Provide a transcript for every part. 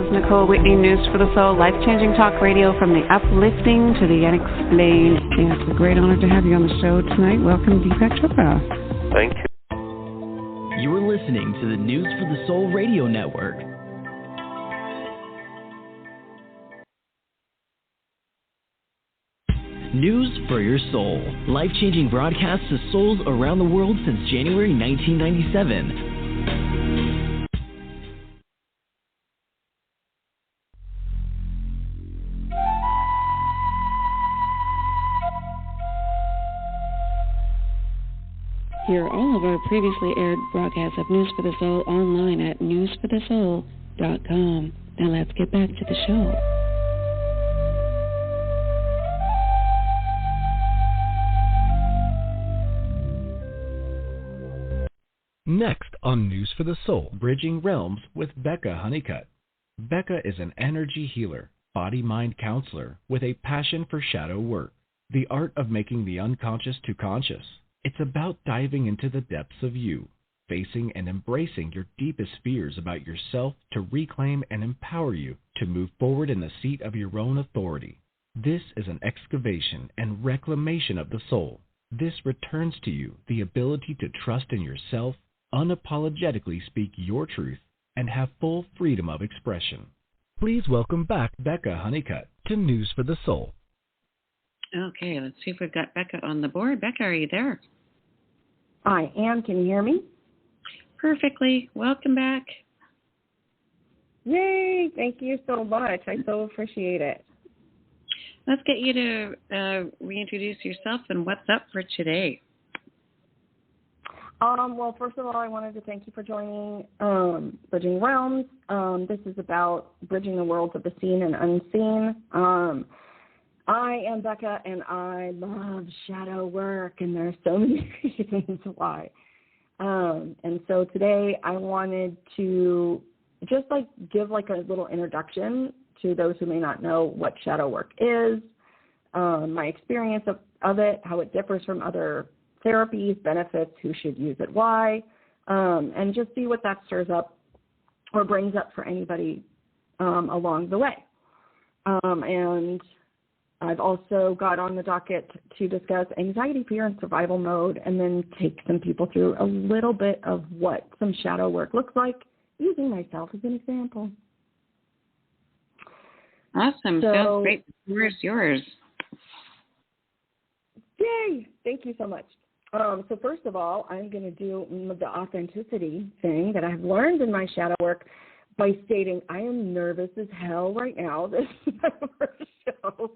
is Nicole Whitney, News for the Soul, life-changing talk radio from the uplifting to the unexplained. And it's a great honor to have you on the show tonight. Welcome, Deepak Chopra. Thank you. You are listening to the News for the Soul radio network. News for your soul. Life-changing broadcasts to souls around the world since January 1997. Hear all of our previously aired broadcasts of News for the Soul online at newsforthesoul.com. Now let's get back to the show. Next on News for the Soul, Bridging Realms with Becca Honeycutt. Becca is an energy healer, body-mind counselor with a passion for shadow work, the art of making the unconscious to conscious. It's about diving into the depths of you, facing and embracing your deepest fears about yourself to reclaim and empower you to move forward in the seat of your own authority. This is an excavation and reclamation of the soul. This returns to you the ability to trust in yourself, unapologetically speak your truth, and have full freedom of expression. Please welcome back Becca Honeycutt to News for the Soul. Okay, let's see if we've got Becca on the board. Becca, are you there? I am. Can you hear me? Perfectly. Welcome back. Yay! Thank you so much. I so appreciate it. Let's get you to reintroduce yourself and what's up for today. Well, first of all, I wanted to thank you for joining Bridging Realms. This is about bridging the worlds of the seen and unseen. I am Becca, and I love shadow work, and there are so many reasons why. And so today I wanted to just give a little introduction to those who may not know what shadow work is, my experience of it, how it differs from other therapies, benefits, who should use it, why, and just see what that stirs up or brings up for anybody along the way. And I've also got on the docket to discuss anxiety, fear, and survival mode, and then take some people through a little bit of what some shadow work looks like, using myself as an example. Awesome. Sounds great. Where's yours? Yay! Thank you so much. So first of all, I'm going to do the authenticity thing that I've learned in my shadow work by stating I am nervous as hell right now. This is my first show,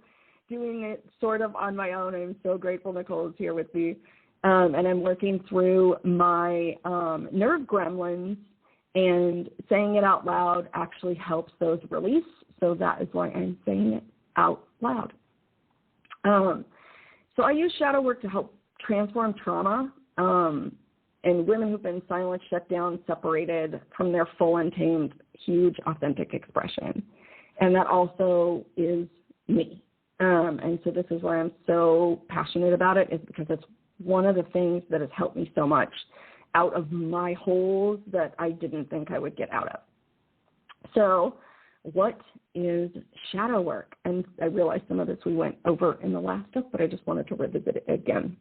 doing it sort of on my own. I'm so grateful Nicole is here with me. And I'm working through my nerve gremlins, and saying it out loud actually helps those release. So that is why I'm saying it out loud. So I use shadow work to help transform trauma and women who've been silenced, shut down, separated from their full, untamed, huge, authentic expression. And that also is me. And so this is why I'm so passionate about it, is because it's one of the things that has helped me so much out of my holes that I didn't think I would get out of. So what is shadow work? And I realize some of this we went over in the last stuff, but I just wanted to revisit it again.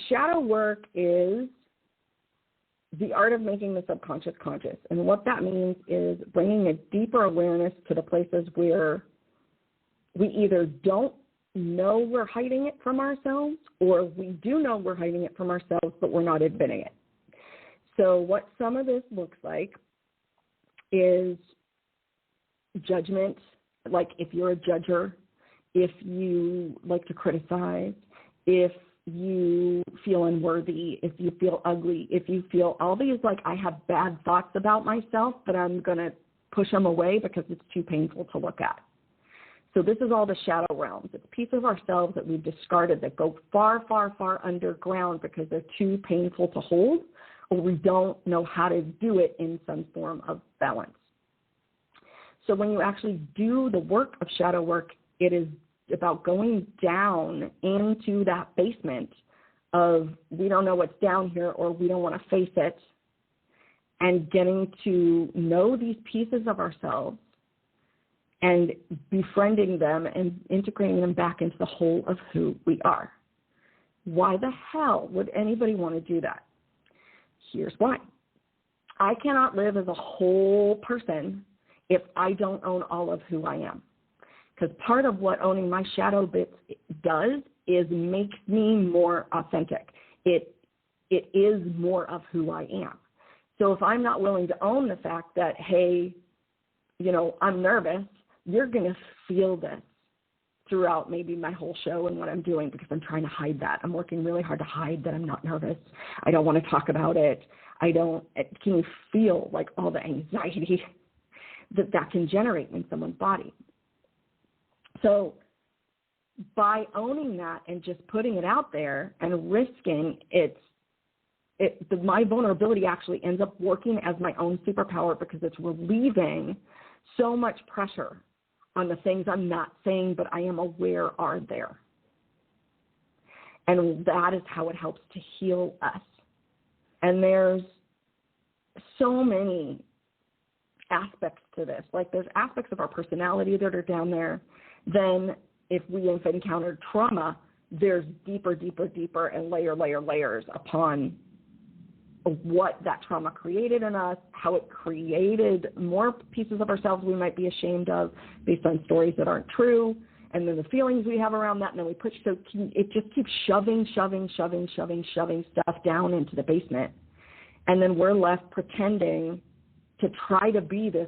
Shadow work is the art of making the subconscious conscious. And what that means is bringing a deeper awareness to the places where we either don't know we're hiding it from ourselves, or we do know we're hiding it from ourselves, but we're not admitting it. So what some of this looks like is judgment, like if you're a judger, if you like to criticize, if you feel unworthy, if you feel ugly, if you feel all these, I have bad thoughts about myself, but I'm going to push them away because it's too painful to look at. So this is all the shadow realms. It's pieces of ourselves that we've discarded that go far, far, far underground because they're too painful to hold, or we don't know how to do it in some form of balance. So when you actually do the work of shadow work, it is about going down into that basement of we don't know what's down here, or we don't want to face it, and getting to know these pieces of ourselves and befriending them and integrating them back into the whole of who we are. Why the hell would anybody want to do that? Here's why. I cannot live as a whole person if I don't own all of who I am. Because part of what owning my shadow bits does is make me more authentic. It is more of who I am. So if I'm not willing to own the fact that, hey, I'm nervous, you're going to feel this throughout maybe my whole show and what I'm doing, because I'm trying to hide that. I'm working really hard to hide that I'm not nervous. I don't want to talk about it. Can you feel like all the anxiety that can generate in someone's body? So by owning that and just putting it out there and risking my vulnerability actually ends up working as my own superpower, because it's relieving so much pressure on the things I'm not saying but I am aware are there. And that is how it helps to heal us. And there's so many aspects to this. Like, there's aspects of our personality that are down there. Then if we have encountered trauma, there's deeper, and layers upon what that trauma created in us, how it created more pieces of ourselves we might be ashamed of based on stories that aren't true, and then the feelings we have around that, and then it just keeps shoving stuff down into the basement. And then we're left pretending to try to be this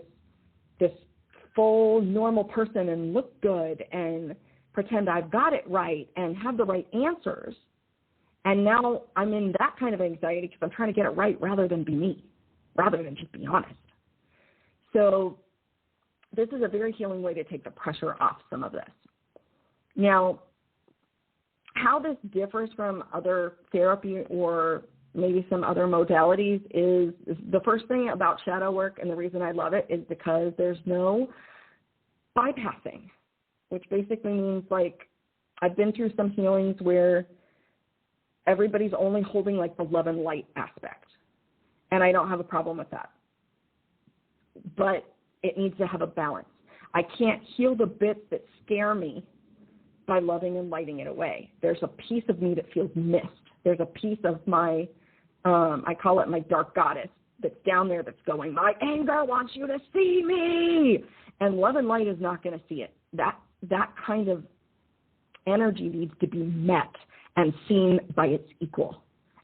full normal person and look good and pretend I've got it right and have the right answers. And now I'm in that kind of anxiety because I'm trying to get it right rather than be me, rather than just be honest. So this is a very healing way to take the pressure off some of this. Now, how this differs from other therapy or maybe some other modalities is the first thing about shadow work, and the reason I love it is because there's no bypassing, which basically means, like, I've been through some healings where everybody's only holding like the love and light aspect, and I don't have a problem with that. But it needs to have a balance. I can't heal the bits that scare me by loving and lighting it away. There's a piece of me that feels missed. There's a piece of my, I call it my dark goddess, that's down there that's going, my anger wants you to see me. And love and light is not going to see it. That kind of energy needs to be met and seen by its equal,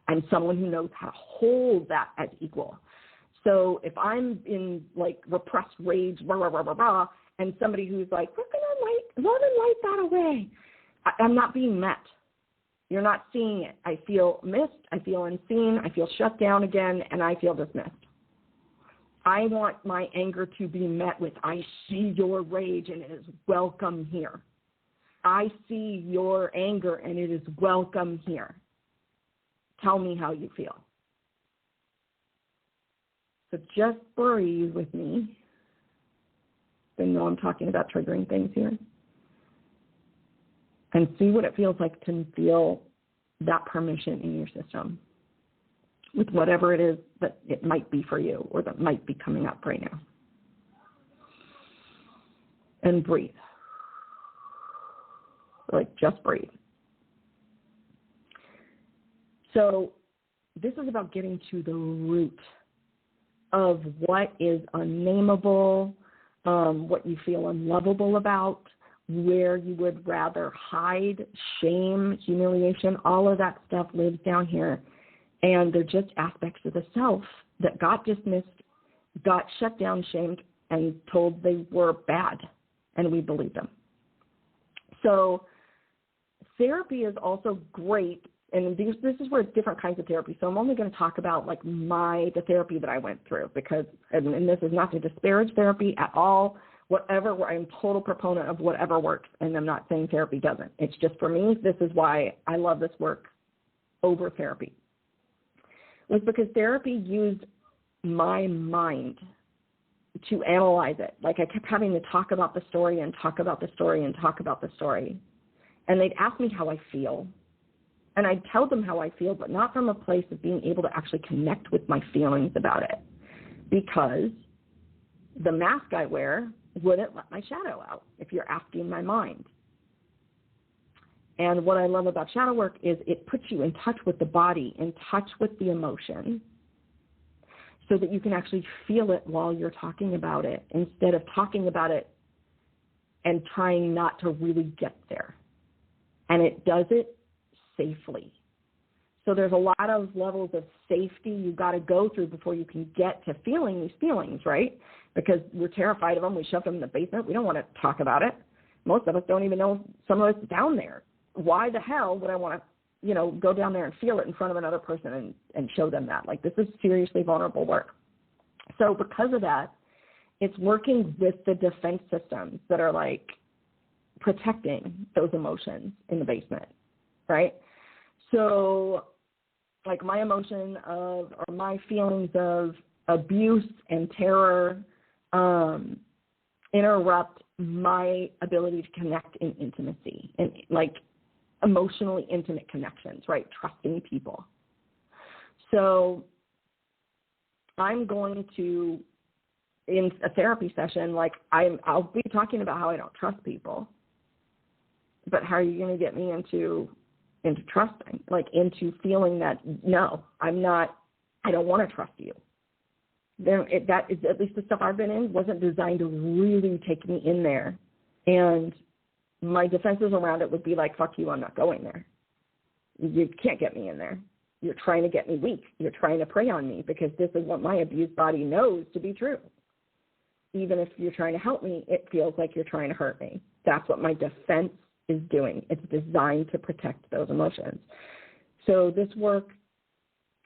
and someone who knows how to hold that as equal. So if I'm in like repressed rage, and somebody who's like, we're going to love and light that away, I'm not being met. You're not seeing it. I feel missed, I feel unseen, I feel shut down again, and I feel dismissed. I want my anger to be met with, I see your rage and it is welcome here. I see your anger and it is welcome here. Tell me how you feel. So just breathe with me. I know I'm talking about triggering things here. And see what it feels like to feel that permission in your system with whatever it is that it might be for you or that might be coming up right now. And breathe. Like, just breathe. So this is about getting to the root of what is unnameable, what you feel unlovable about, where you would rather hide, shame, humiliation, all of that stuff lives down here. And they're just aspects of the self that got dismissed, got shut down, shamed, and told they were bad, and we believed them. So therapy is also great, and this is where different kinds of therapy. So I'm only going to talk about like the therapy that I went through, because, and this is not to disparage therapy at all. Whatever, I'm total proponent of whatever works, and I'm not saying therapy doesn't. It's just, for me, this is why I love this work over therapy. Was because therapy used my mind to analyze it. Like, I kept having to talk about the story and talk about the story and talk about the story. And they'd ask me how I feel. And I'd tell them how I feel, but not from a place of being able to actually connect with my feelings about it. because the mask I wear wouldn't let my shadow out, if you're asking my mind. And what I love about shadow work is it puts you in touch with the body, in touch with the emotion, so that you can actually feel it while you're talking about it, instead of talking about it and trying not to really get there. And it does it safely. So there's a lot of levels of safety you've got to go through before you can get to feeling these feelings, right? Because we're terrified of them. We shove them in the basement. We don't want to talk about it. Most of us don't even know some of it's down there. Why the hell would I want to, go down there and feel it in front of another person and show them that? Like, this is seriously vulnerable work. So because of that, it's working with the defense systems that are like protecting those emotions in the basement, right? So like my emotion of, or my feelings of abuse and terror interrupt my ability to connect in intimacy and like emotionally intimate connections, right? Trusting people. So I'm going to, in a therapy session, like I'll be talking about how I don't trust people, but how are you going to get me into trusting, like into feeling that, no, I don't want to trust you. Then that is, at least the stuff I've been in, wasn't designed to really take me in there. And my defenses around it would be like, fuck you, I'm not going there. You can't get me in there. You're trying to get me weak. You're trying to prey on me because this is what my abused body knows to be true. Even if you're trying to help me, it feels like you're trying to hurt me. That's what my defense is doing. It's designed to protect those emotions. So this work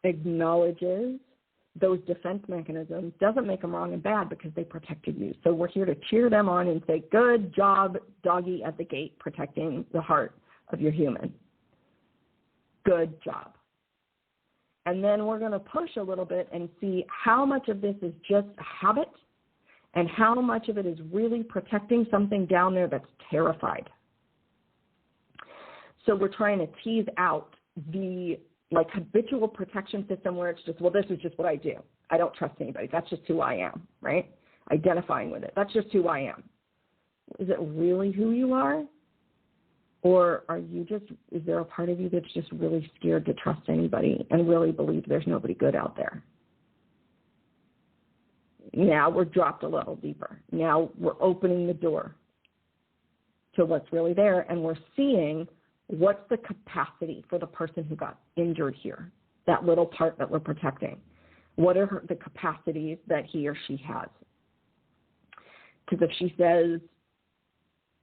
acknowledges those defense mechanisms, doesn't make them wrong and bad because they protected you. So we're here to cheer them on and say, good job, doggy at the gate, protecting the heart of your human. Good job. And then we're going to push a little bit and see how much of this is just a habit and how much of it is really protecting something down there that's terrified. So we're trying to tease out the habitual protection system where it's just, well, this is just what I do. I don't trust anybody. That's just who I am, right? Identifying with it. That's just who I am. Is it really who you are? Or is there a part of you that's just really scared to trust anybody and really believe there's nobody good out there? Now we're dropped a level deeper. Now we're opening the door to what's really there, and we're seeing what's the capacity for the person who got injured here, that little part that we're protecting. What are the capacities that he or she has? Because if she says,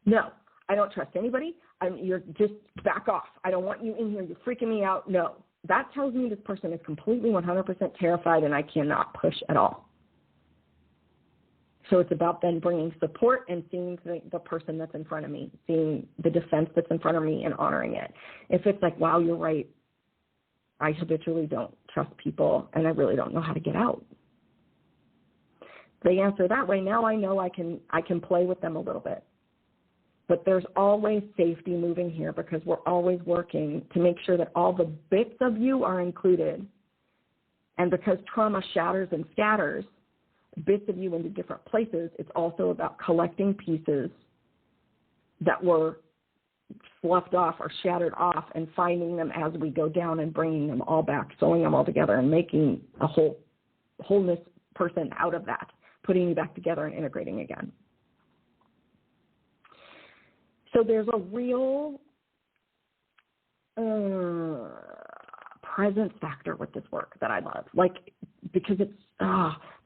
no, I don't trust anybody, you're just back off. I don't want you in here. You're freaking me out. No. That tells me this person is completely 100% terrified and I cannot push at all. So it's about then bringing support and seeing the person that's in front of me, seeing the defense that's in front of me and honoring it. If it's like, wow, you're right, I habitually don't trust people and I really don't know how to get out. They answer that way. Now I know I can play with them a little bit. But there's always safety moving here because we're always working to make sure that all the bits of you are included. And because trauma shatters and scatters bits of you into different places, it's also about collecting pieces that were sloughed off or shattered off and finding them as we go down and bringing them all back, sewing them all together and making a wholeness person out of that, putting you back together and integrating again. So there's a real presence factor with this work that I love, because it's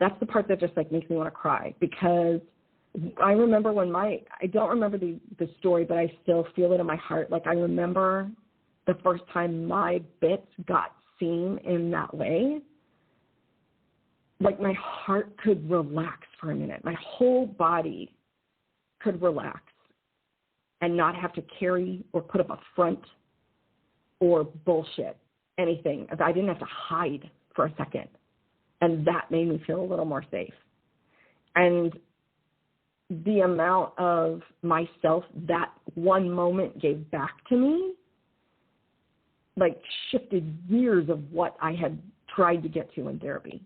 that's the part that just makes me want to cry, because I remember I don't remember the story, but I still feel it in my heart. I remember the first time my bits got seen in that way. My heart could relax for a minute. My whole body could relax and not have to carry or put up a front or bullshit anything. I didn't have to hide for a second. And that made me feel a little more safe. And the amount of myself that one moment gave back to me, shifted years of what I had tried to get to in therapy.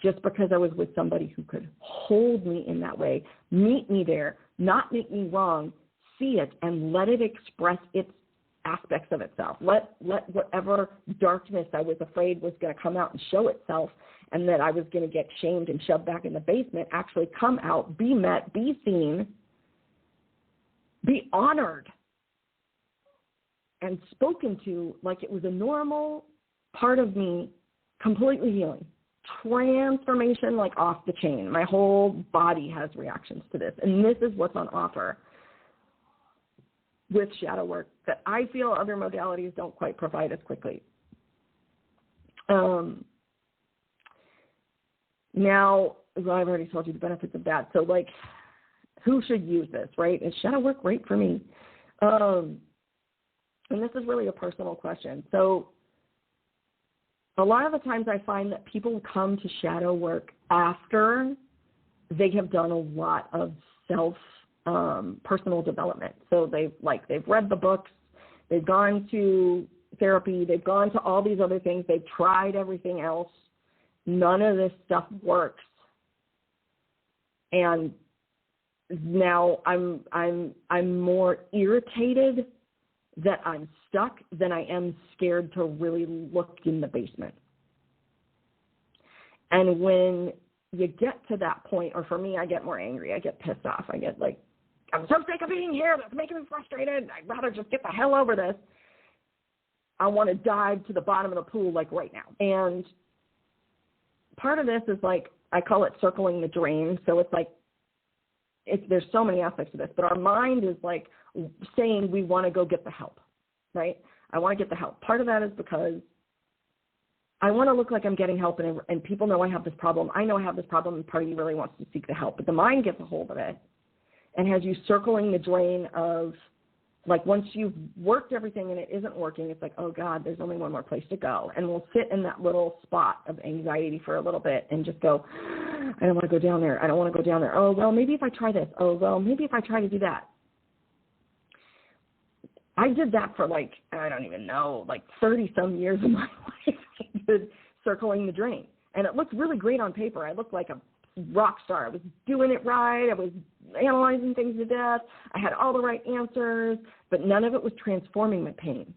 just because I was with somebody who could hold me in that way, meet me there, not make me wrong, see it, and let it express its aspects of itself. Let whatever darkness I was afraid was going to come out and show itself, and that I was going to get shamed and shoved back in the basement, actually come out, be met, be seen, be honored, and spoken to like it was a normal part of me, completely healing. Transformation like off the chain. My whole body has reactions to this, and this is what's on offer with shadow work that I feel other modalities don't quite provide as quickly. Now, well, I've already told you the benefits of that. So, like, who should use this, right? Is shadow work great for me? And this is really a personal question. So, a lot of the times I find that people come to shadow work after they have done a lot of personal development. So they've read the books, they've gone to therapy, they've gone to all these other things, they've tried everything else. None of this stuff works. And now I'm more irritated that I'm stuck than I am scared to really look in the basement. And when you get to that point, or for me, I get more angry, I get pissed off, I get like, I'm so sick of being here, that's making me frustrated, I'd rather just get the hell over this. I want to dive to the bottom of the pool like right now. And part of this is like, I call it circling the drain. So it's like, there's so many aspects of this, but our mind is like saying we want to go get the help, right? I want to get the help. Part of that is because I want to look like I'm getting help, and people know I have this problem. I know I have this problem, and part of you really wants to seek the help. But the mind gets a hold of it and has you circling the drain of, like, once you've worked everything and it isn't working, it's like, oh, God, there's only one more place to go. And we'll sit in that little spot of anxiety for a little bit and just go, I don't want to go down there. I don't want to go down there. Oh, well, maybe if I try this. Oh, well, maybe if I try to do that. I did that for, like, I don't even know, like 30-some years of my life. I did circling the drain. And it looked really great on paper. I looked like a rock star. I was doing it right. I was analyzing things to death. I had all the right answers, but none of it was transforming my pain.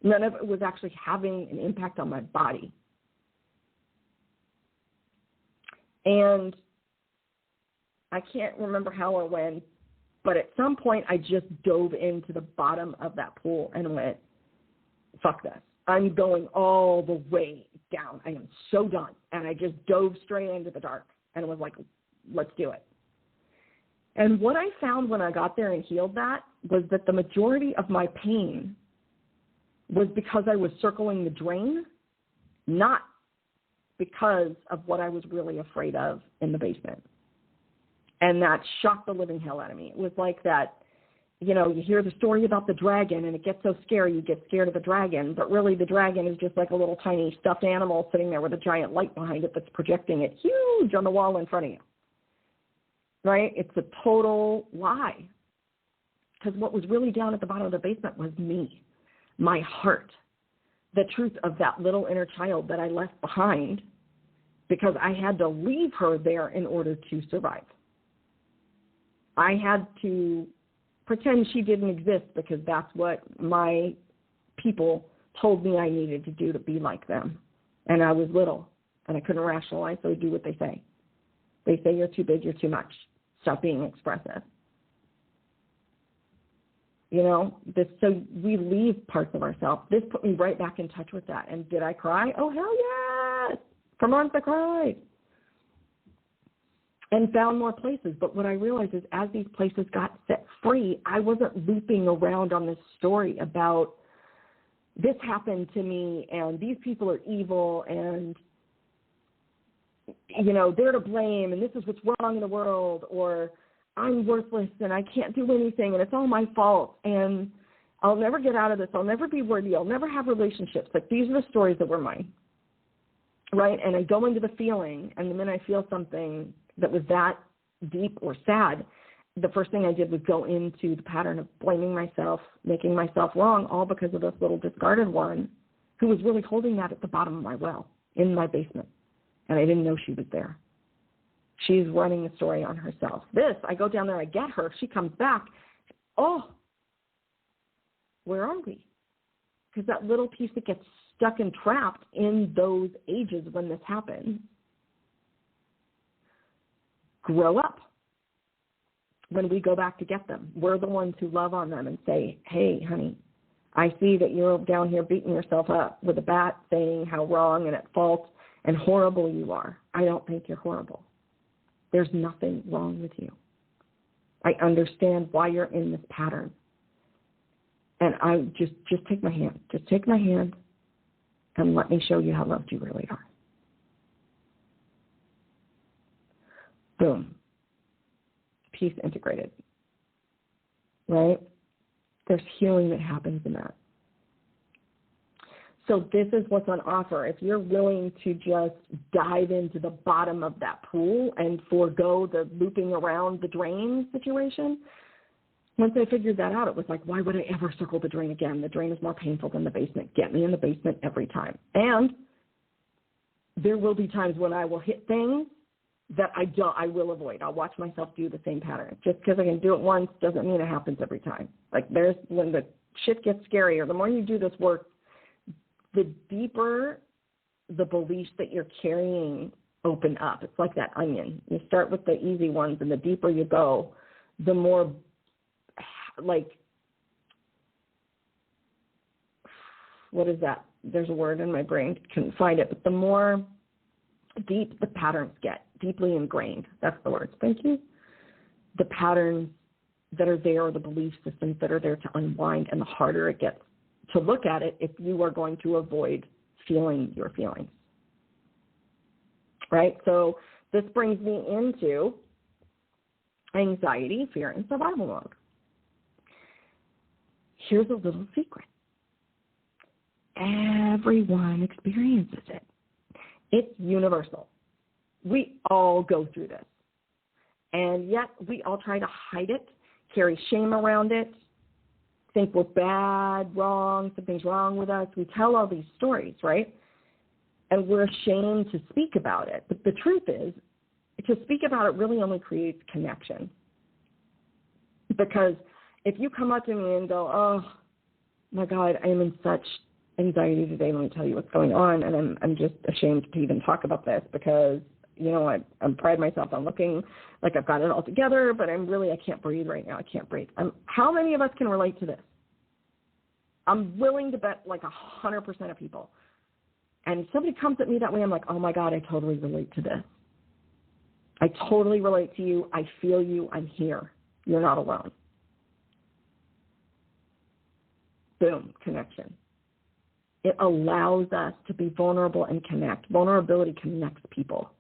None of it was actually having an impact on my body. And I can't remember how or when, but at some point I just dove into the bottom of that pool and went, fuck this. I'm going all the way down. I am so done. And I just dove straight into the dark and was like, let's do it. And what I found when I got there and healed that was that the majority of my pain was because I was circling the drain, not because of what I was really afraid of in the basement. And that shocked the living hell out of me. It was like that, you know, you hear the story about the dragon and it gets so scary, you get scared of the dragon, but really the dragon is just like a little tiny stuffed animal sitting there with a giant light behind it that's projecting it huge on the wall in front of you. Right? It's a total lie. Because what was really down at the bottom of the basement was me, my heart, the truth of that little inner child that I left behind because I had to leave her there in order to survive. I had to pretend she didn't exist because that's what my people told me I needed to do to be like them. And I was little, and I couldn't rationalize, so I do what they say. They say you're too big, you're too much. Stop being expressive. You know, so we leave parts of ourselves. This put me right back in touch with that. And did I cry? Oh, hell yes! For months I cried. And found more places. But what I realized is as these places got set free, I wasn't looping around on this story about this happened to me and these people are evil and, you know, they're to blame and this is what's wrong in the world, or I'm worthless and I can't do anything and it's all my fault and I'll never get out of this. I'll never be worthy. I'll never have relationships. Like, these are the stories that were mine, right? And I go into the feeling, and the minute I feel something that was that deep or sad, the first thing I did was go into the pattern of blaming myself, making myself wrong, all because of this little discarded one who was really holding that at the bottom of my well, in my basement. and I didn't know she was there. She's running the story on herself. I go down there, I get her. She comes back. Oh, where are we? Because that little piece that gets stuck and trapped in those ages when this happens, grow up. When we go back to get them, we're the ones who love on them and say, hey, honey, I see that you're down here beating yourself up with a bat, saying how wrong and at fault and horrible you are. I don't think you're horrible. There's nothing wrong with you. I understand why you're in this pattern. And I just take my hand. Just take my hand and let me show you how loved you really are. Boom. Peace integrated. Right? There's healing that happens in that. So this is what's on offer. If you're willing to just dive into the bottom of that pool and forego the looping around the drain situation, once I figured that out, it was like, why would I ever circle the drain again? The drain is more painful than the basement. Get me in the basement every time. And there will be times when I will hit things that I will avoid. I'll watch myself do the same pattern. Just because I can do it once doesn't mean it happens every time. Like when the shit gets scarier, the more you do this work, the deeper the beliefs that you're carrying open up. It's like that onion. You start with the easy ones, and the deeper you go, the more, like, what is that? There's a word in my brain, couldn't find it, but the more deep the patterns get, deeply ingrained, that's the word, thank you. The patterns that are there, or the belief systems that are there to unwind, and the harder it gets to look at it if you are going to avoid feeling your feelings. Right? So this brings me into anxiety, fear, and survival mode. Here's a little secret. Everyone experiences it. It's universal. We all go through this. And yet we all try to hide it, carry shame around it, think we're bad, wrong, something's wrong with us. We tell all these stories, right? And we're ashamed to speak about it. But the truth is, to speak about it really only creates connection. Because if you come up to me and go, oh, my God, I am in such anxiety today, let me tell you what's going on, and I'm just ashamed to even talk about this because, you know, I pride myself on looking like I've got it all together, but I can't breathe right now. I can't breathe. How many of us can relate to this? I'm willing to bet like 100% of people. And if somebody comes at me that way, I'm like, oh my God, I totally relate to this. I totally relate to you. I feel you. I'm here. You're not alone. Boom, connection. It allows us to be vulnerable and connect. Vulnerability connects people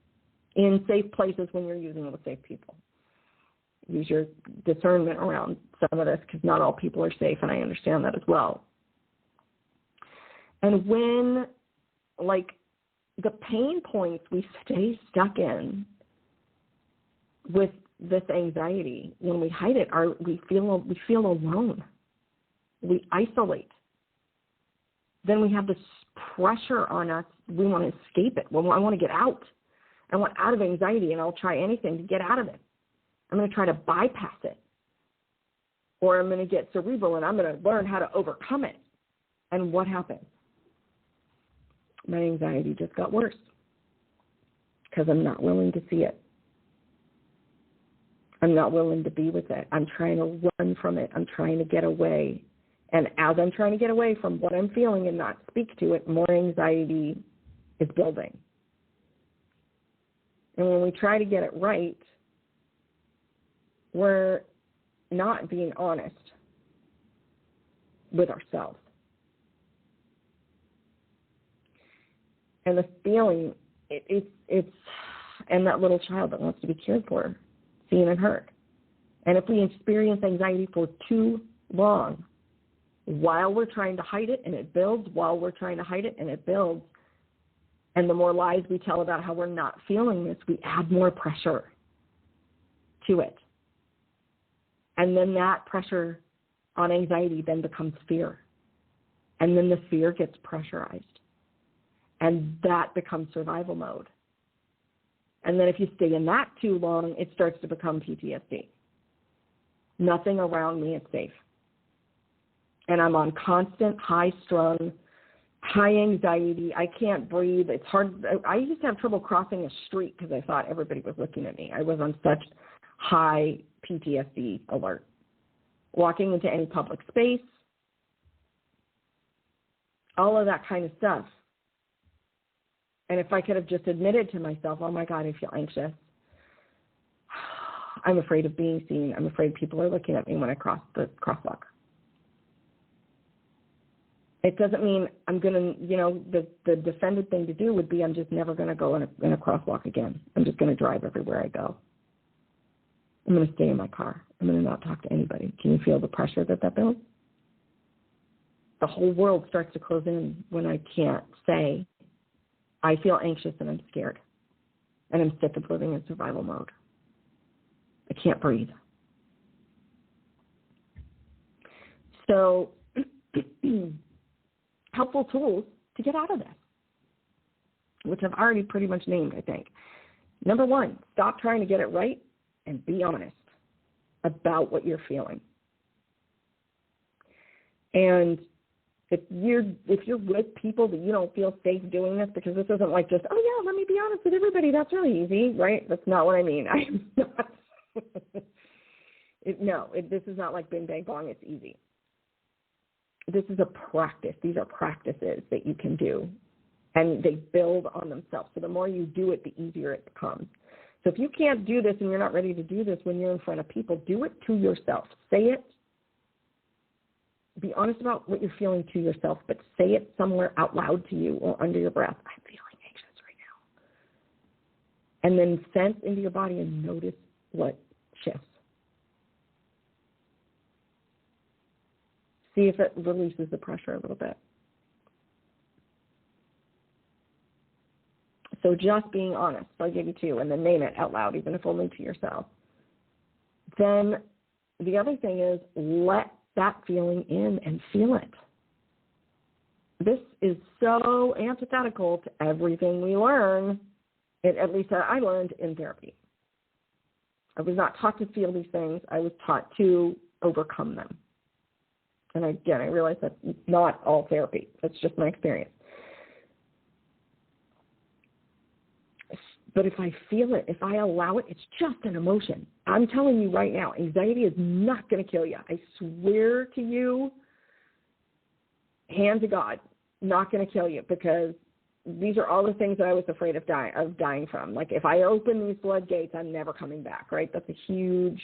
in safe places when you're using it with safe people. Use your discernment around some of this because not all people are safe, and I understand that as well. And when, like, the pain points we stay stuck in with this anxiety, when we hide it, we feel alone. We isolate. Then we have this pressure on us. We want to escape it. Well, I want to get out. I want out of anxiety, and I'll try anything to get out of it. I'm going to try to bypass it. Or I'm going to get cerebral, and I'm going to learn how to overcome it. And what happens? My anxiety just got worse because I'm not willing to see it. I'm not willing to be with it. I'm trying to run from it. I'm trying to get away. And as I'm trying to get away from what I'm feeling and not speak to it, more anxiety is building. And when we try to get it right, we're not being honest with ourselves. And the feeling, it's and that little child that wants to be cared for, seen and heard. And if we experience anxiety for too long, while we're trying to hide it and it builds, while we're trying to hide it and it builds, and the more lies we tell about how we're not feeling this, we add more pressure to it. And then that pressure on anxiety then becomes fear. And then the fear gets pressurized. And that becomes survival mode. And then if you stay in that too long, it starts to become PTSD. Nothing around me is safe. And I'm on constant high-strung, high anxiety. I can't breathe. It's hard. I used to have trouble crossing a street because I thought everybody was looking at me. I was on such high PTSD alert. Walking into any public space, all of that kind of stuff. And if I could have just admitted to myself, oh my God, I feel anxious. I'm afraid of being seen. I'm afraid people are looking at me when I cross the crosswalk. It doesn't mean I'm going to, the defended thing to do would be I'm just never going to go in a crosswalk again. I'm just going to drive everywhere I go. I'm going to stay in my car. I'm going to not talk to anybody. Can you feel the pressure that builds? The whole world starts to close in when I can't say, I feel anxious and I'm scared. And I'm sick of living in survival mode. I can't breathe. So, helpful tools to get out of this, which I've already pretty much named, I think. Number one, stop trying to get it right and be honest about what you're feeling. And if you're with people that you don't feel safe doing this, because this isn't like just, oh yeah, let me be honest with everybody, that's really easy, right? That's not what I mean. I'm not. This is not like bing, bang, bong, it's easy. This is a practice. These are practices that you can do, and they build on themselves. So the more you do it, the easier it becomes. So if you can't do this and you're not ready to do this when you're in front of people, do it to yourself. Say it. Be honest about what you're feeling to yourself, but say it somewhere out loud to you or under your breath. I'm feeling anxious right now. And then sense into your body and notice what shifts. See if it releases the pressure a little bit. So just being honest, I'll give you two, and then name it out loud, even if only to yourself. Then the other thing is let that feeling in and feel it. This is so antithetical to everything we learn, at least that I learned in therapy. I was not taught to feel these things. I was taught to overcome them. And again, I realize that's not all therapy. That's just my experience. But if I feel it, if I allow it, it's just an emotion. I'm telling you right now, anxiety is not going to kill you. I swear to you, hand to God, not going to kill you, because these are all the things that I was afraid of dying from. Like if I open these floodgates, I'm never coming back, right? That's a huge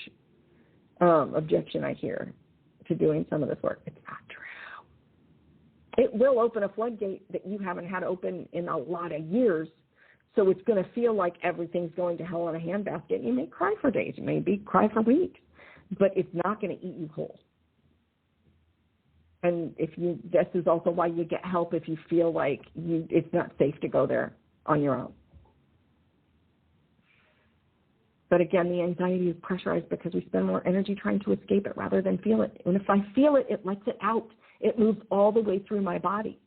objection I hear to doing some of this work. It's not true. It will open a floodgate that you haven't had open in a lot of years. So it's going to feel like everything's going to hell in a handbasket. You may cry for days. You may cry for weeks. But it's not going to eat you whole. And this is also why you get help if you feel like it's not safe to go there on your own. But again, the anxiety is pressurized because we spend more energy trying to escape it rather than feel it. And if I feel it, it lets it out. It moves all the way through my body.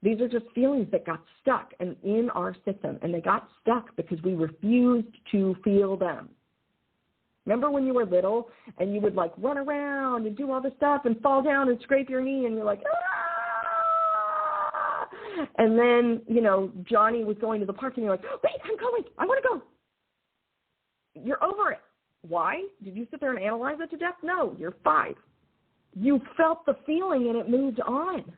These are just feelings that got stuck in our system, and they got stuck because we refused to feel them. Remember when you were little and you would like run around and do all this stuff and fall down and scrape your knee and you're like, ah! And then, Johnny was going to the park and you're like, wait, I'm going. I want to go. You're over it. Why? Did you sit there and analyze it to death? No, you're 5. You felt the feeling and it moved on.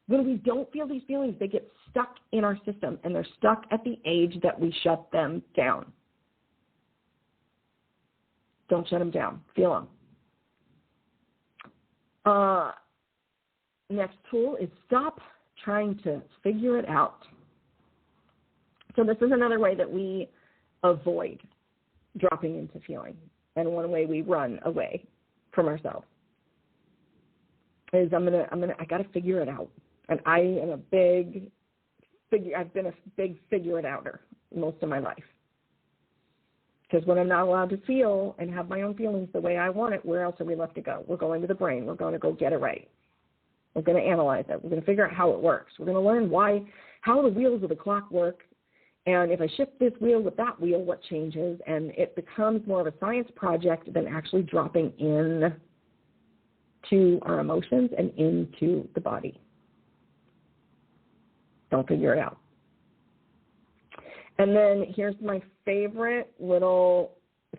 When we don't feel these feelings, they get stuck in our system, and they're stuck at the age that we shut them down. Don't shut them down. Feel them. Next tool is stop trying to figure it out. So this is another way that we avoid dropping into feeling, and one way we run away from ourselves is I got to figure it out. And I am I've been a big figure it outer most of my life. Because when I'm not allowed to feel and have my own feelings the way I want it, where else are we left to go? We're going to the brain. We're going to go get it right. We're going to analyze it. We're going to figure out how it works. We're going to learn how the wheels of the clock work And if I shift this wheel with that wheel, what changes? And it becomes more of a science project than actually dropping in to our emotions and into the body. Don't figure it out. And then here's my favorite little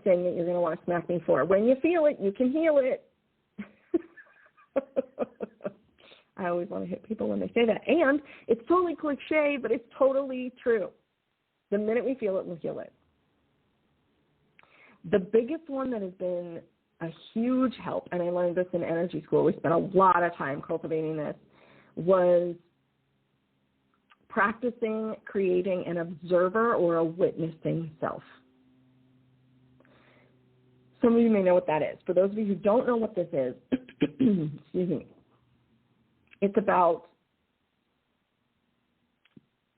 thing that you're going to want to smack me for. When you feel it, you can heal it. I always want to hit people when they say that. And it's totally cliche, but it's totally true. The minute we feel it, we'll heal it. The biggest one that has been a huge help, and I learned this in energy school, we spent a lot of time cultivating this, was practicing creating an observer or a witnessing self. Some of you may know what that is. For those of you who don't know what this is, excuse me, it's about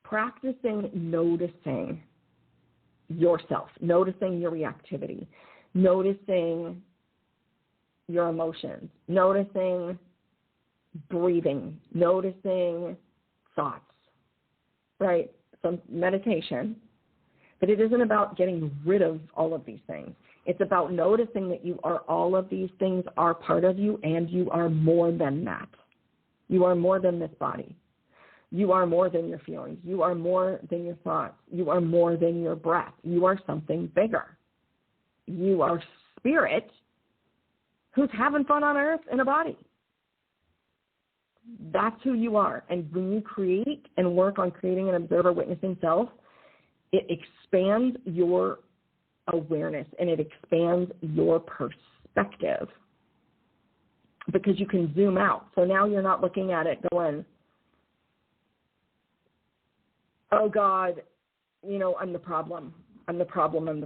practicing noticing yourself, noticing your reactivity, noticing your emotions, noticing breathing, noticing thoughts, right? Some meditation. But it isn't about getting rid of all of these things. It's about noticing that you are all of these things are part of you, and you are more than that. You are more than this body. You are more than your feelings. You are more than your thoughts. You are more than your breath. You are something bigger. You are spirit who's having fun on earth in a body. That's who you are. And when you create and work on creating an observer witnessing self, it expands your awareness and it expands your perspective because you can zoom out. So now you're not looking at it going, oh God, I'm the problem, and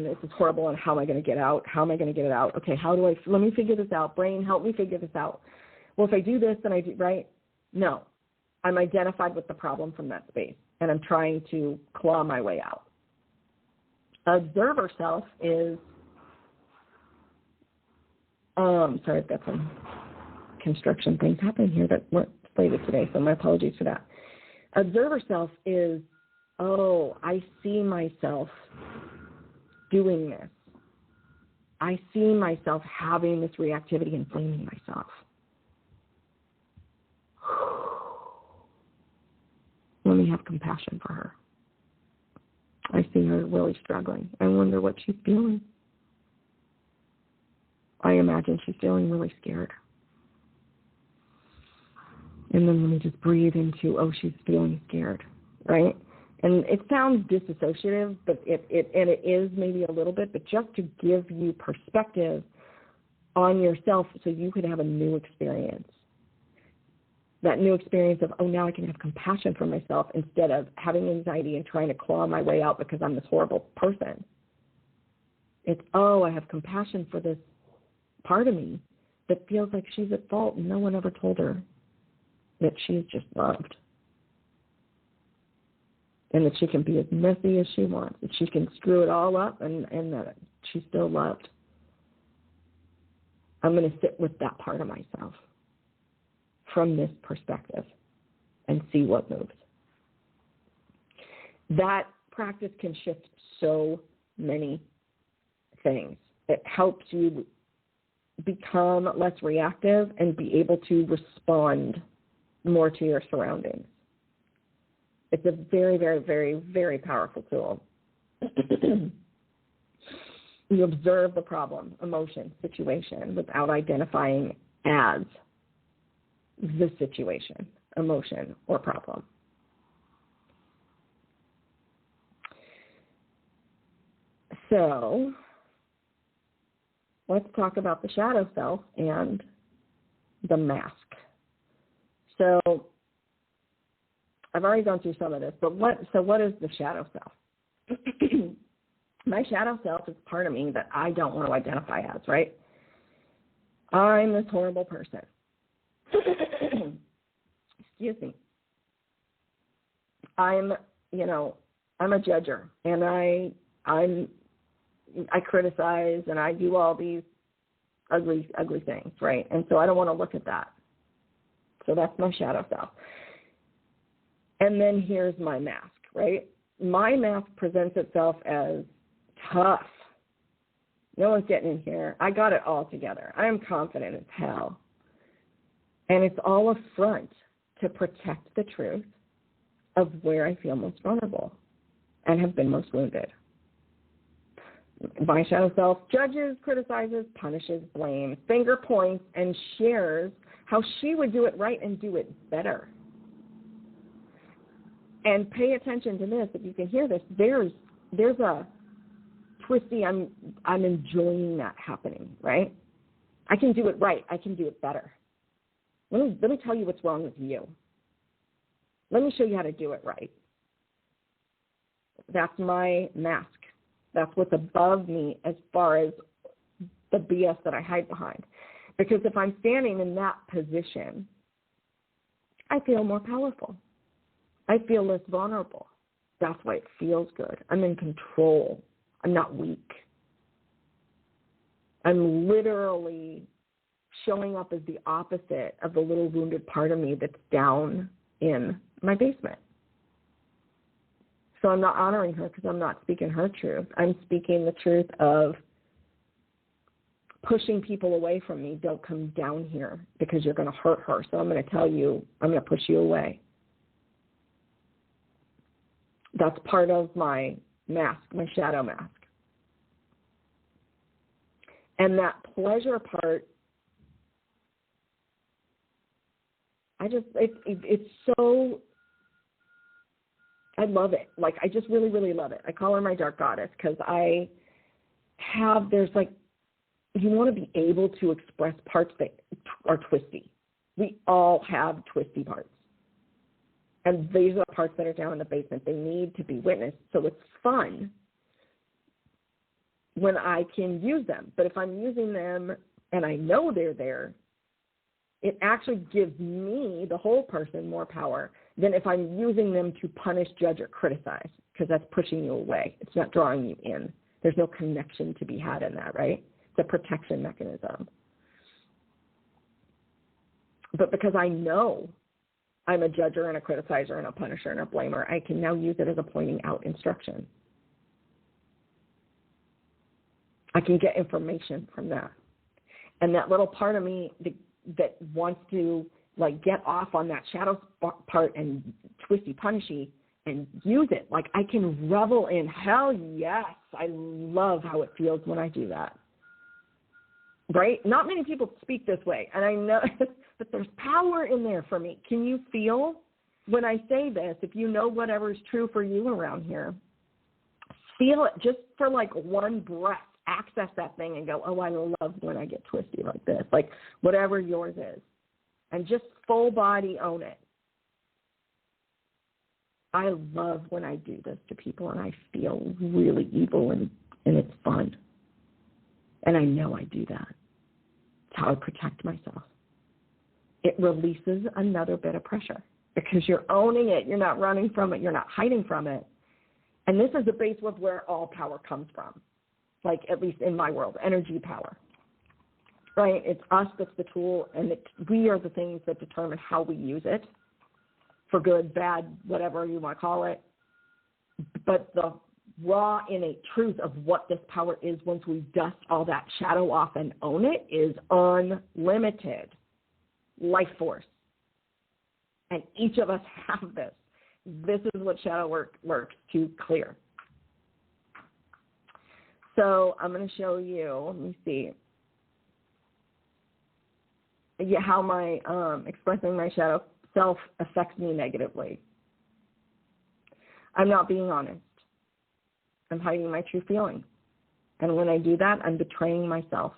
this is horrible, and how am I going to get out? How am I going to get it out? Okay, let me figure this out. Brain, help me figure this out. Well, if I do this, then I do, right? No. I'm identified with the problem from that space, and I'm trying to claw my way out. Observer self is, sorry, I've got some construction things happening here that weren't slated today, so my apologies for that. Observer self is, I see myself doing this. I see myself having this reactivity and blaming myself. Let me have compassion for her. I see her really struggling. I wonder what she's feeling. I imagine she's feeling really scared. And then let me just breathe into, she's feeling scared, right? And it sounds disassociative, but it is maybe a little bit, but just to give you perspective on yourself so you could have a new experience. That new experience of, now I can have compassion for myself instead of having anxiety and trying to claw my way out because I'm this horrible person. It's, I have compassion for this part of me that feels like she's at fault and no one ever told her that she's just loved. And that she can be as messy as she wants, that she can screw it all up and that she's still loved. I'm going to sit with that part of myself from this perspective and see what moves. That practice can shift so many things. It helps you become less reactive and be able to respond more to your surroundings. It's a very, very, very, very powerful tool. You observe the problem, emotion, situation without identifying as the situation, emotion, or problem. So let's talk about the shadow self and the mask. So I've already gone through some of this, but what is the shadow self? My shadow self is part of me that I don't want to identify as, right? I'm this horrible person. Excuse me. I'm a judger, and I criticize, and I do all these ugly things, right? And so I don't want to look at that. So that's my shadow self. And then here's my mask, right? my mask presents itself as tough. No one's getting in here. I got it all together. I am confident as hell. And it's all a front to protect the truth of where I feel most vulnerable and have been most wounded. My shadow self judges, criticizes, punishes, blames, finger points, and shares how she would do it right and do it better. And pay attention to this. If you can hear this, there's a twisty, I'm enjoying that happening, right? I can do it right. I can do it better. Let me tell you what's wrong with you. Let me show you how to do it right. That's my mask. That's what's above me as far as the BS that I hide behind. Because if I'm standing in that position, I feel more powerful. I feel less vulnerable. That's why it feels good. I'm in control. I'm not weak. I'm literally showing up as the opposite of the little wounded part of me that's down in my basement. So I'm not honoring her because I'm not speaking her truth. I'm speaking the truth of pushing people away from me. Don't come down here because you're going to hurt her. So I'm going to tell you, I'm going to push you away. That's part of my mask, my shadow mask. And that pleasure part, it's so, I love it. Like, I just really, really love it. I call her my dark goddess because there's like, you want to be able to express parts that are twisty. We all have twisty parts. And these are the parts that are down in the basement. They need to be witnessed. So it's fun when I can use them. But if I'm using them and I know they're there, it actually gives me, the whole person, more power than if I'm using them to punish, judge, or criticize, because that's pushing you away. It's not drawing you in. There's no connection to be had in that, right? It's a protection mechanism. But because I know I'm a judger and a criticizer and a punisher and a blamer, I can now use it as a pointing out instruction. I can get information from that. And that little part of me that wants to like get off on that shadow part and twisty punishy and use it, like I can revel in, hell yes, I love how it feels when I do that. Right? Not many people speak this way, and I know, but there's power in there for me. Can you feel when I say this, if you know whatever is true for you around here, feel it just for like one breath. Access that thing and go, oh, I love when I get twisty like this, like whatever yours is, and just full body own it. I love when I do this to people and I feel really evil and it's fun. And I know I do that. It's how I protect myself. It releases another bit of pressure because you're owning it. You're not running from it. You're not hiding from it. And this is the base of where all power comes from. Like, at least in my world, energy power, right? It's us that's the tool, and we are the things that determine how we use it for good, bad, whatever you want to call it. But the raw, innate truth of what this power is once we dust all that shadow off and own it is unlimited life force. And each of us have this. This is what shadow work works to clear. So I'm going to show you, let me see, how my expressing my shadow self affects me negatively. I'm not being honest. I'm hiding my true feelings. And when I do that, I'm betraying myself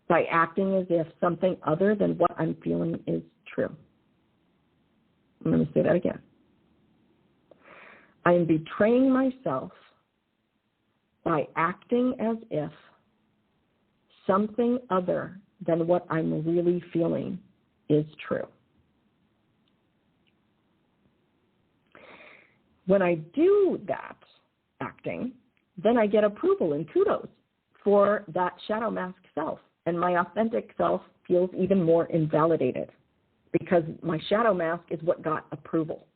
by acting as if something other than what I'm feeling is true. I'm going to say that again. I am betraying myself by acting as if something other than what I'm really feeling is true. When I do that acting, then I get approval and kudos for that shadow mask self, and my authentic self feels even more invalidated because my shadow mask is what got approval.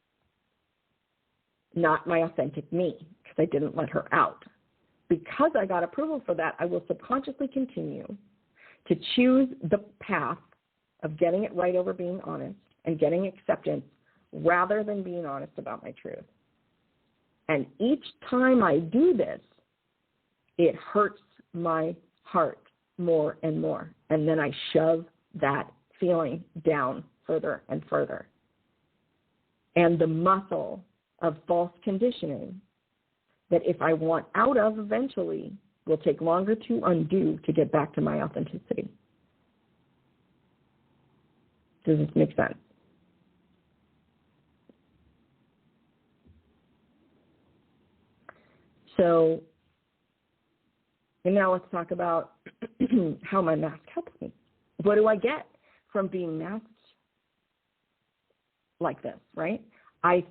not my authentic me, because I didn't let her out. Because I got approval for that, I will subconsciously continue to choose the path of getting it right over being honest and getting acceptance rather than being honest about my truth. And each time I do this, it hurts my heart more and more. And then I shove that feeling down further and further. And the muscle of false conditioning that if I want out of eventually will take longer to undo to get back to my authenticity. Does this make sense? So, and now let's talk about how my mask helps me. What do I get from being masked like this, right? I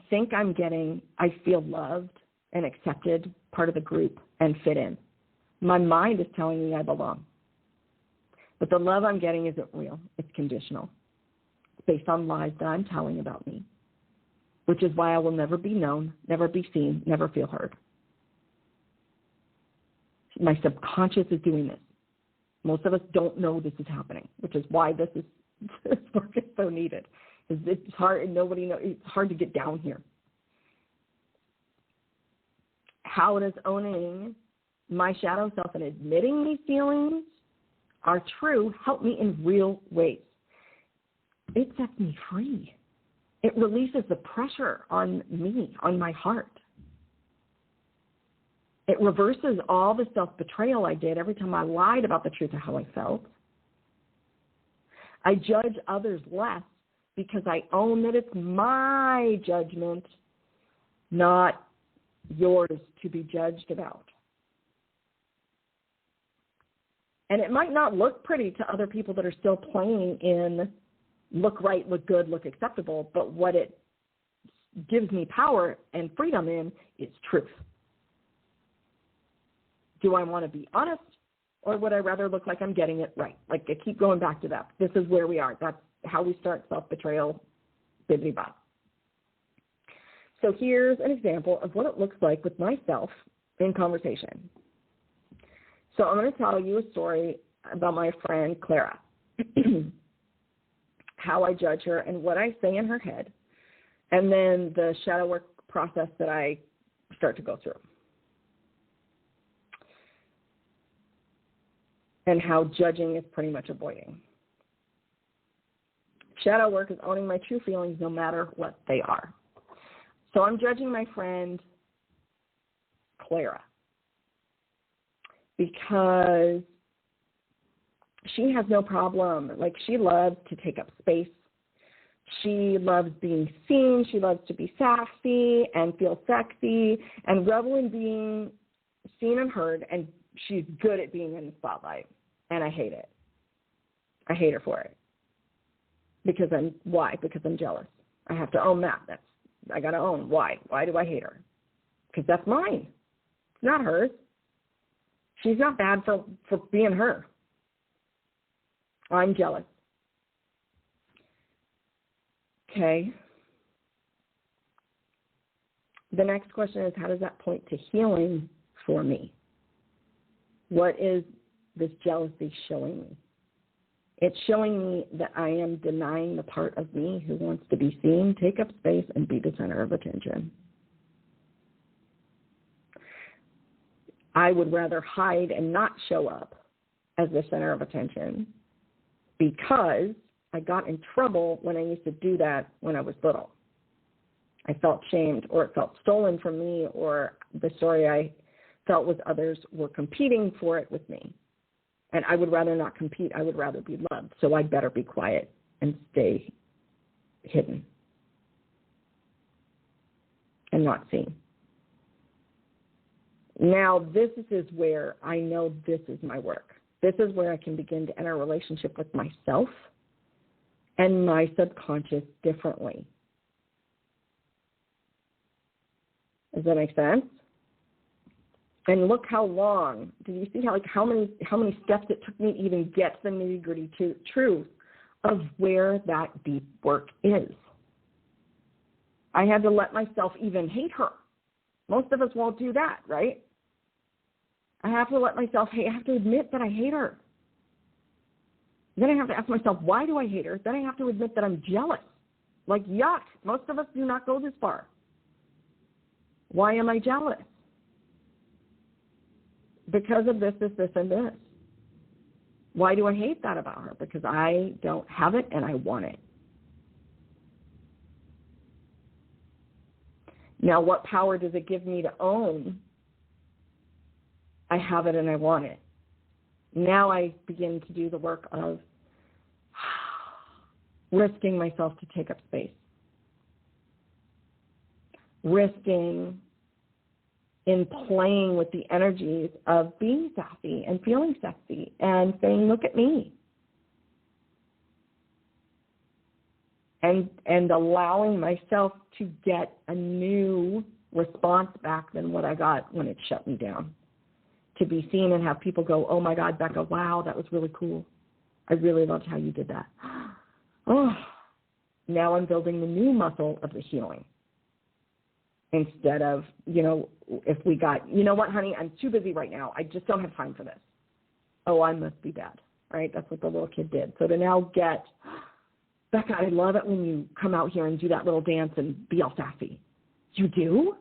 think I feel loved and accepted, part of the group, and fit in. My mind is telling me I belong. But the love I'm getting isn't real. It's conditional. It's based on lies that I'm telling about me, which is why I will never be known, never be seen, never feel heard. My subconscious is doing this. Most of us don't know this is happening, which is why this work is so needed. It's hard, and nobody knows. It's hard to get down here. How does owning my shadow self and admitting these feelings are true help me in real ways? It sets me free. It releases the pressure on me, on my heart. It reverses all the self-betrayal I did every time I lied about the truth of how I felt. I judge others less because I own that it's my judgment, not yours to be judged about. And it might not look pretty to other people that are still playing in look right, look good, look acceptable, but what it gives me power and freedom in is truth. Do I want to be honest, or would I rather look like I'm getting it right? Like, I keep going back to that. This is where we are. That's how we start self-betrayal, bibbidi-bop. So here's an example of what it looks like with myself in conversation. So I'm going to tell you a story about my friend Clara, how I judge her and what I say in her head, and then the shadow work process that I start to go through. And how judging is pretty much avoiding. Shadow work is owning my true feelings no matter what they are. So I'm judging my friend Clara because she has no problem. Like, she loves to take up space. She loves being seen. She loves to be sassy and feel sexy and revel in being seen and heard, and she's good at being in the spotlight, and I hate it. I hate her for it. Why? Because I'm jealous. I have to own that. I got to own. Why? Why do I hate her? Because that's mine. It's not hers. She's not bad for being her. I'm jealous. Okay. The next question is, how does that point to healing for me? What is this jealousy showing me? It's showing me that I am denying the part of me who wants to be seen, take up space, and be the center of attention. I would rather hide and not show up as the center of attention because I got in trouble when I used to do that when I was little. I felt shamed, or it felt stolen from me, or the story I felt was others were competing for it with me. And I would rather not compete. I would rather be loved. So I'd better be quiet and stay hidden and not seen. Now, this is where I know this is my work. This is where I can begin to enter a relationship with myself and my subconscious differently. Does that make sense? And look how long. Did you see how many steps it took me to even get to the nitty-gritty truth of where that deep work is? I had to let myself even hate her. Most of us won't do that, right? I have to let myself hate. I have to admit that I hate her. Then I have to ask myself, why do I hate her? Then I have to admit that I'm jealous. Like, yuck. Most of us do not go this far. Why am I jealous? Because of this, and this. Why do I hate that about her? Because I don't have it and I want it. Now, what power does it give me to own? I have it and I want it. Now I begin to do the work of risking myself to take up space. Risking in playing with the energies of being sassy and feeling sexy and saying, look at me. And allowing myself to get a new response back than what I got when it shut me down. To be seen and have people go, oh, my God, Becca, wow, that was really cool. I really loved how you did that. Oh, now I'm building the new muscle of the healing. Instead of, if we got, you know what, honey, I'm too busy right now. I just don't have time for this. Oh, I must be bad, right? That's what the little kid did. So to now get, Becca, I love it when you come out here and do that little dance and be all sassy. You do?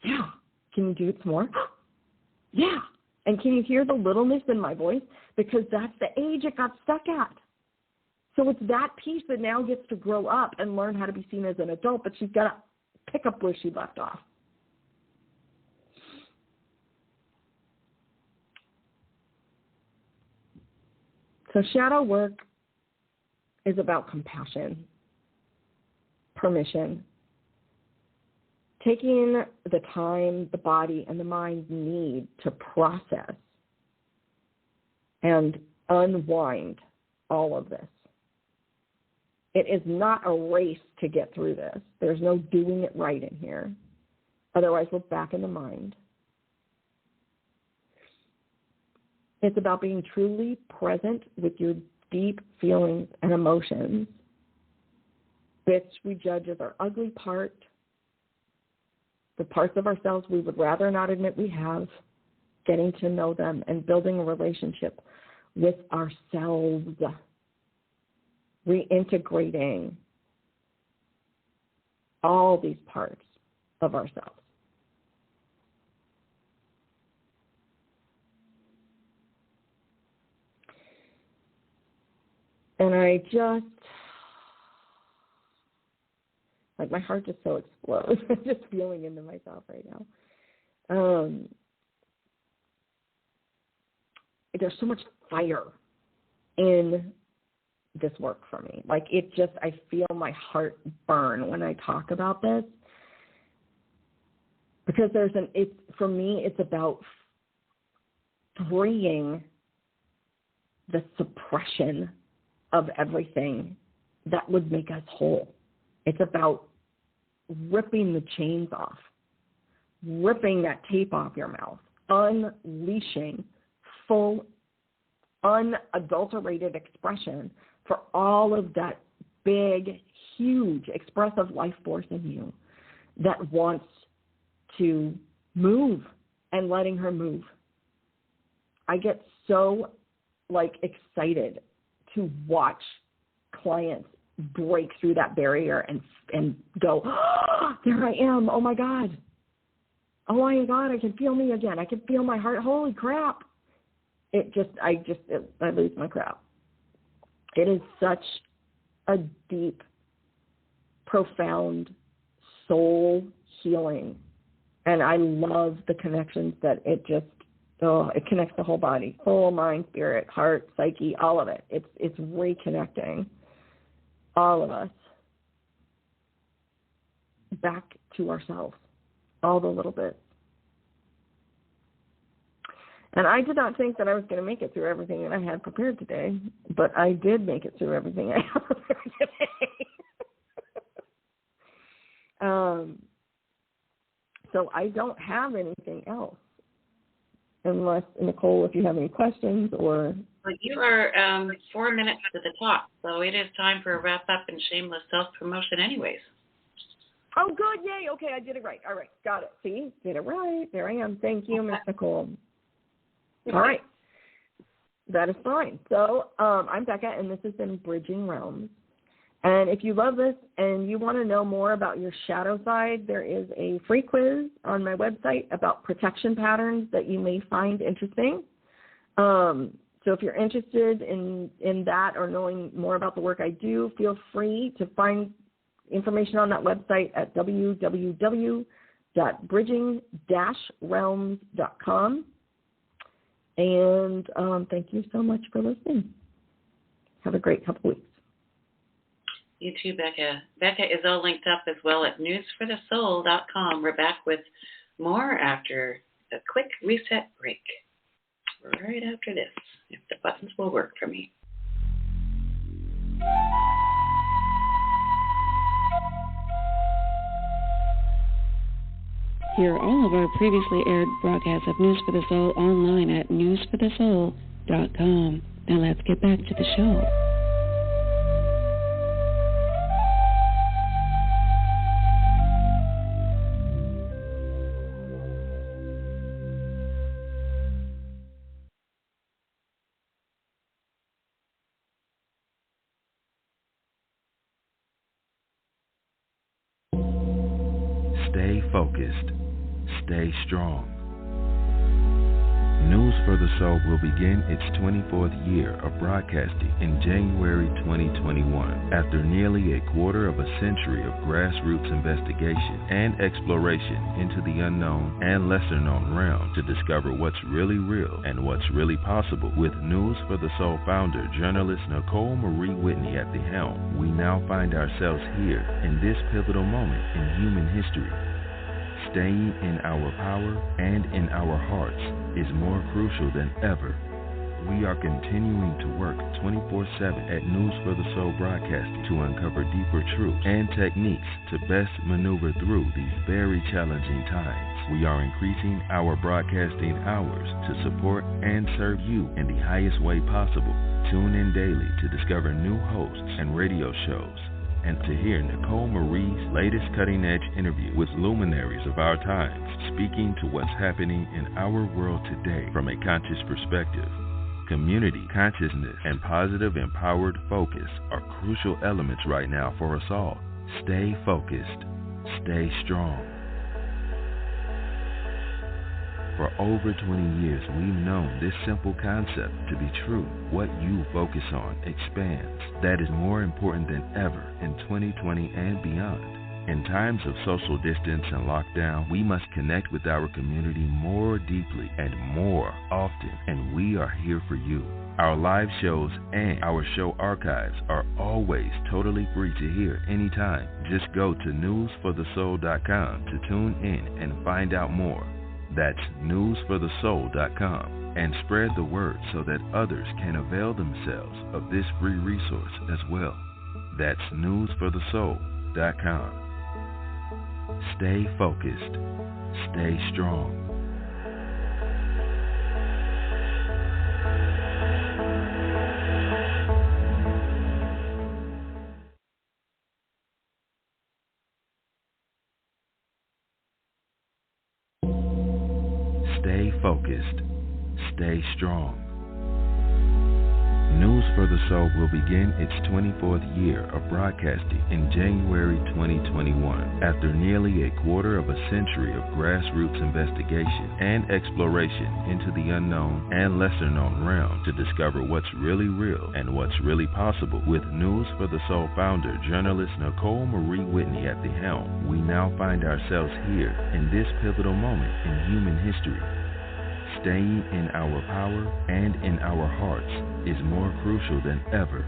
Yeah. Can you do it some more? Yeah. And can you hear the littleness in my voice? Because that's the age it got stuck at. So it's that piece that now gets to grow up and learn how to be seen as an adult, but she's got to pick up where she left off. So shadow work is about compassion, permission, taking the time the body and the mind need to process and unwind all of this. It is not a race to get through this. There's no doing it right in here. Otherwise, we're back in the mind. It's about being truly present with your deep feelings and emotions, which we judge as our ugly part, the parts of ourselves we would rather not admit we have, getting to know them and building a relationship with ourselves, reintegrating all these parts of ourselves. And I just, like, my heart just so explodes. I'm just feeling into myself right now. There's so much fire in this work for me. Like, it just, I feel my heart burn when I talk about this. Because for me, it's about freeing the suppression of everything that would make us whole. It's about ripping the chains off, ripping that tape off your mouth, unleashing full, unadulterated expression for all of that big, huge, expressive life force in you that wants to move, and letting her move. I get so, excited to watch clients break through that barrier and go, oh, there I am. Oh my God, I can feel me again. I can feel my heart. Holy crap. I lose my crap. It is such a deep, profound soul healing. And I love the connections that it connects the whole body, soul, mind, spirit, heart, psyche, all of it. It's reconnecting all of us back to ourselves, all the little bits. And I did not think that I was going to make it through everything that I had prepared today, but I did make it through everything I had prepared today. So I don't have anything else. Unless, Nicole, if you have any questions or... Well, you are 4 minutes to the top, so it is time for a wrap-up and shameless self-promotion anyways. Oh, good. Yay. Okay, I did it right. All right. Got it. See? Did it right. There I am. Thank you, Miss Nicole. All right. That is fine. So I'm Becca, and this has been Bridging Realms. And if you love this and you want to know more about your shadow side, there is a free quiz on my website about protection patterns that you may find interesting. So if you're interested in that or knowing more about the work I do, feel free to find information on that website at www.bridging-realms.com. And thank you so much for listening. Have a great couple weeks. You too, Becca. Becca is all linked up as well at newsforthesoul.com. We're back with more after a quick reset break. Right after this, if the buttons will work for me. Hear all of our previously aired broadcasts of News for the Soul online at newsforthesoul.com. Now let's get back to the show. Stay focused. Stay strong. News for the Soul will begin its 24th year of broadcasting in January 2021. After nearly a quarter of a century of grassroots investigation and exploration into the unknown and lesser-known realm to discover what's really real and what's really possible, with News for the Soul founder, journalist Nicole Marie Whitney at the helm, we now find ourselves here in this pivotal moment in human history. Staying in our power and in our hearts is more crucial than ever. We are continuing to work 24/7 at News for the Soul Broadcasting to uncover deeper truths and techniques to best maneuver through these very challenging times. We are increasing our broadcasting hours to support and serve you in the highest way possible. Tune in daily to discover new hosts and radio shows, and to hear Nicole Marie's latest cutting-edge interview with luminaries of our times, speaking to what's happening in our world today from a conscious perspective. Community, consciousness, and positive, empowered focus are crucial elements right now for us all. Stay focused. Stay strong. For over 20 years, we've known this simple concept to be true. What you focus on expands. That is more important than ever in 2020 and beyond. In times of social distance and lockdown, we must connect with our community more deeply and more often, and we are here for you. Our live shows and our show archives are always totally free to hear anytime. Just go to newsforthesoul.com to tune in and find out more. That's newsforthesoul.com, and spread the word so that others can avail themselves of this free resource as well. That's newsforthesoul.com. Stay focused. Stay strong. Stay focused. Stay strong. News for the Soul will begin its 24th year of broadcasting in January 2021. After nearly a quarter of a century of grassroots investigation and exploration into the unknown and lesser-known realm to discover what's really real and what's really possible, with News for the Soul founder, journalist Nicole Marie Whitney at the helm, we now find ourselves here in this pivotal moment in human history. Staying in our power and in our hearts is more crucial than ever.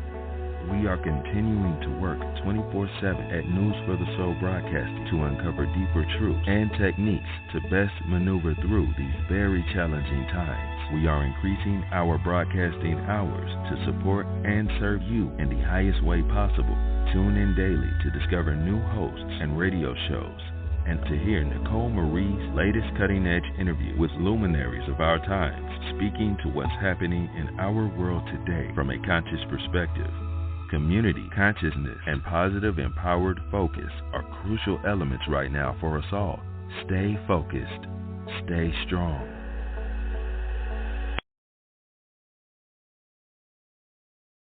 We are continuing to work 24/7 at News for the Soul Broadcasting to uncover deeper truths and techniques to best maneuver through these very challenging times. We are increasing our broadcasting hours to support and serve you in the highest way possible. Tune in daily to discover new hosts and radio shows, and to hear Nicole Marie's latest cutting-edge interview with luminaries of our times, speaking to what's happening in our world today from a conscious perspective. Community, consciousness, and positive, empowered focus are crucial elements right now for us all. Stay focused. Stay strong.